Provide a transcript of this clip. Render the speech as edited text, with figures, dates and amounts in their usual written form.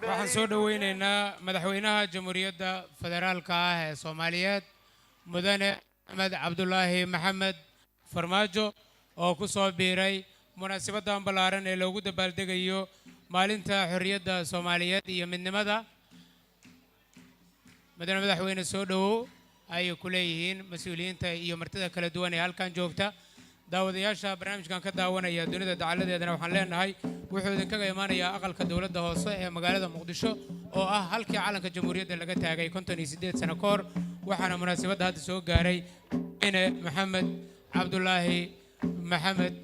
waxaan soo dhaweynaynaa madaxweynaha jamhuuriyadda federaalka ah ee Soomaaliyeed mudane Axmed Cabdullaahi Maxamed Farmaajo oo ku soo biiray munaasabaddan ballaaran ee loogu dabaaldegayo maalinta xorriyadda Soomaaliyeed iyo midnimada madaxweyne soo dhawow ay ku leeyihiin mas'uuliyiinta iyo martida kala duwan ee halkan joogta daawadayaasha barnaamijkan ka daawanaya dunida dacaladeedana waxaan leenahay wuxuu idinkaga imaanayaa aqalka dawladda hoose ee magaalada Muqdisho oo ah halkii calanka jamhuuriyadda laga taagay 58 sano ka hor waxaana munaasabadda hadda soo gaaray Maxamed Cabdullaahi Maxamed